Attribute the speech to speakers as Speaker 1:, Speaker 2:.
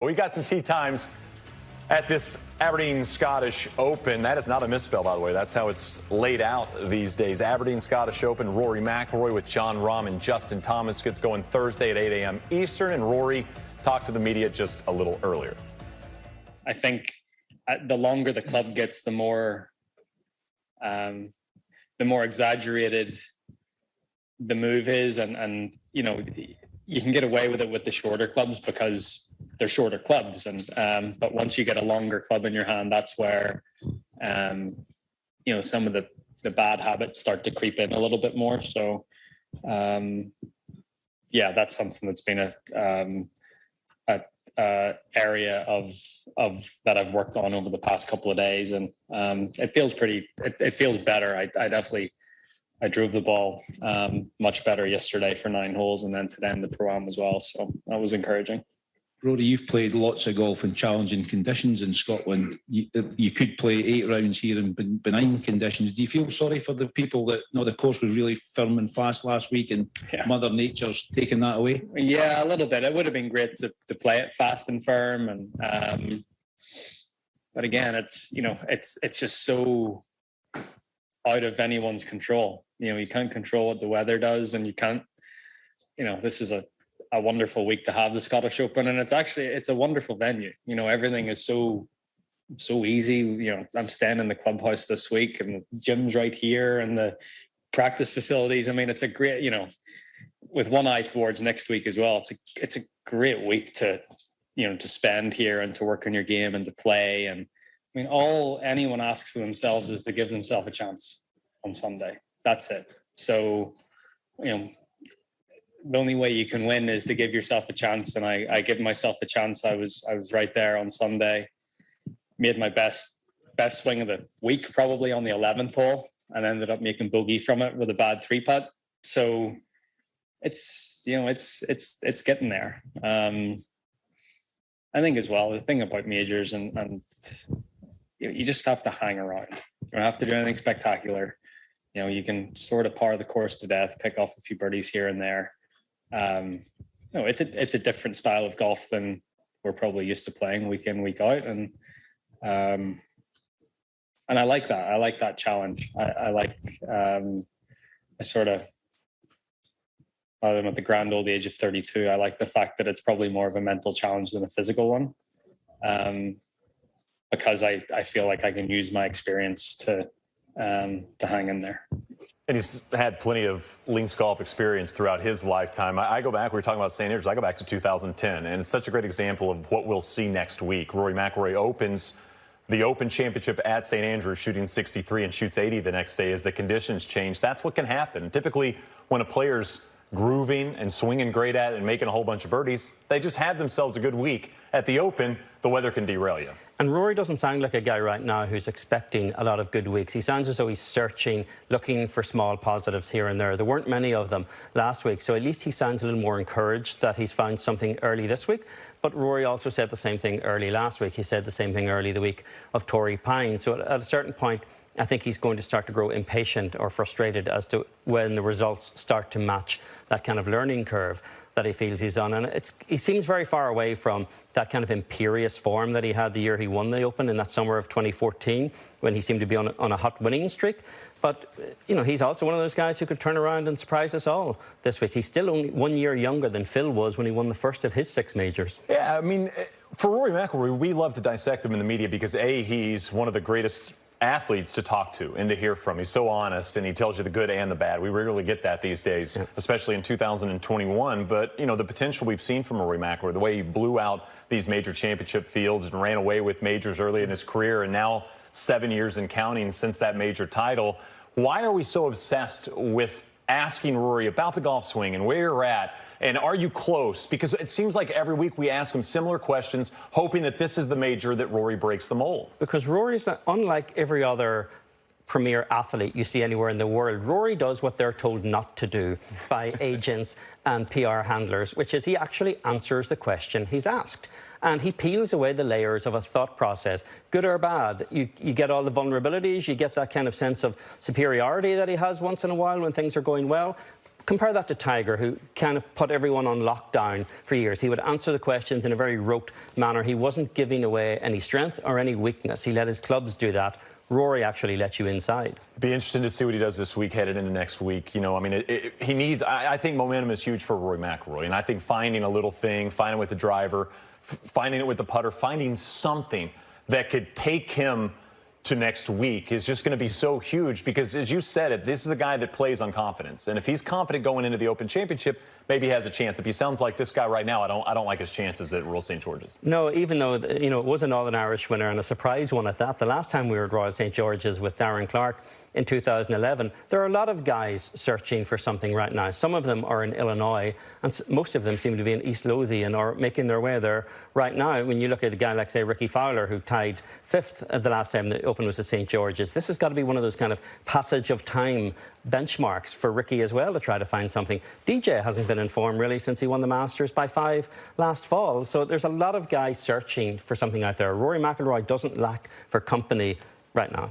Speaker 1: We got some tee times at this Aberdeen Scottish Open. That is not a misspell, by the way. That's how it's laid out these days. Aberdeen Scottish Open, Rory McIlroy with Jon Rahm and Justin Thomas gets going Thursday at 8 a.m. Eastern, and Rory talked to the media just a little earlier.
Speaker 2: I think the longer the club gets, the more exaggerated the move is, and you know, you can get away with it with the shorter clubs because they're shorter clubs, and but once you get a longer club in your hand, that's where you know, some of the bad habits start to creep in a little bit more. So yeah, that's something that's been a area of that I've worked on over the past couple of days, and it feels it feels better. I drove the ball much better yesterday for 9 holes, and then today in the Pro-Am as well. So that was encouraging.
Speaker 3: Rory, you've played lots of golf in challenging conditions in Scotland. You could play 8 rounds here in benign conditions. Do you feel sorry for the people that, you know, the course was really firm and fast last week, and Mother Nature's taken that away? Yeah,
Speaker 2: a little bit. It would have been great to play it fast and firm, and but again, it's, you know, it's just so out of anyone's control. You know, you can't control what the weather does, and you can't, you know, this is a wonderful week to have the Scottish Open, and it's a wonderful venue. You know, everything is so easy. You know, I'm staying in the clubhouse this week, and the gym's right here, and the practice facilities. I mean, it's a great, you know, with one eye towards next week as well. It's a great week to, you know, to spend here and to work on your game and to play. And I mean, all anyone asks of themselves is to give themselves a chance on Sunday. That's it. So, you know, the only way you can win is to give yourself a chance, and I give myself a chance. I was right there on Sunday, made my best swing of the week, probably on the 11th hole, and ended up making bogey from it with a bad 3-putt. So it's, you know, it's getting there. I think as well, the thing about majors and you just have to hang around. You don't have to do anything spectacular. You know, you can sort of par the course to death, pick off a few birdies here and there. You know, it's a different style of golf than we're probably used to playing week in, week out, and I like that. I like that challenge. I sort of, I'm at the grand old age of 32. I like the fact that it's probably more of a mental challenge than a physical one, because I feel like I can use my experience to hang in there.
Speaker 1: And he's had plenty of links golf experience throughout his lifetime. I go back, we were talking about St. Andrews, I go back to 2010, and it's such a great example of what we'll see next week. Rory McIlroy opens the Open Championship at St. Andrews shooting 63 and shoots 80 the next day as the conditions change. That's what can happen. Typically, when a player's grooving and swinging great at it and making a whole bunch of birdies, they just had themselves a good week. At the Open, the weather can derail you.
Speaker 4: And Rory doesn't sound like a guy right now who's expecting a lot of good weeks. He sounds as though he's searching, looking for small positives here and there. There weren't many of them last week, so at least he sounds a little more encouraged that he's found something early this week. But Rory also said the same thing early last week. He said the same thing early the week of Torrey Pines. So at a certain point, I think he's going to start to grow impatient or frustrated as to when the results start to match that kind of learning curve that he feels he's on. And he seems very far away from that kind of imperious form that he had the year he won the Open in that summer of 2014, when he seemed to be on a hot winning streak. But, you know, he's also one of those guys who could turn around and surprise us all this week. He's still only 1 year younger than Phil was when he won the first of his 6 majors.
Speaker 1: Yeah, I mean, for Rory McIlroy, we love to dissect him in the media because, A, he's one of the greatest athletes to talk to and to hear from. He's so honest, and he tells you the good and the bad. We rarely get that these days, especially in 2021. But, you know, the potential we've seen from Rory McIlroy, the way he blew out these major championship fields and ran away with majors early in his career, and now 7 years and counting since that major title. Why are we so obsessed with asking Rory about the golf swing and where you're at, and are you close? Because it seems like every week we ask him similar questions, hoping that this is the major that Rory breaks the mold.
Speaker 4: Because Rory's not, unlike every other premier athlete you see anywhere in the world, Rory does what they're told not to do by agents and PR handlers, which is he actually answers the question he's asked. And he peels away the layers of a thought process, good or bad. You get all the vulnerabilities, you get that kind of sense of superiority that he has once in a while when things are going well. compare that to Tiger, who kind of put everyone on lockdown for years. He would answer the questions in a very rote manner. He wasn't giving away any strength or any weakness. He let his clubs do that. Rory actually let you inside.
Speaker 1: Be interesting to see what he does this week, headed into next week. You know, I mean, he needs. I think momentum is huge for Rory McIlroy, and I think finding a little thing, finding it with the driver, finding it with the putter, finding something that could take him to next week is just going to be so huge, because, as you said it, this is a guy that plays on confidence, and if he's confident going into the Open Championship, maybe he has a chance. If he sounds like this guy right now, I don't like his chances at Royal St. George's.
Speaker 4: No, even though, you know, it was a Northern Irish winner and a surprise one at that. The last time we were at Royal St. George's with Darren Clarke in 2011, there are a lot of guys searching for something right now. Some of them are in Illinois, and most of them seem to be in East Lothian or making their way there right now. When you look at a guy like, say, Ricky Fowler, who tied 5th the last time the Open was at St. George's, this has got to be one of those kind of passage of time benchmarks for Ricky as well, to try to find something. DJ hasn't been in form really since he won the Masters by 5 last fall. So there's a lot of guys searching for something out there. Rory McIlroy doesn't lack for company right now.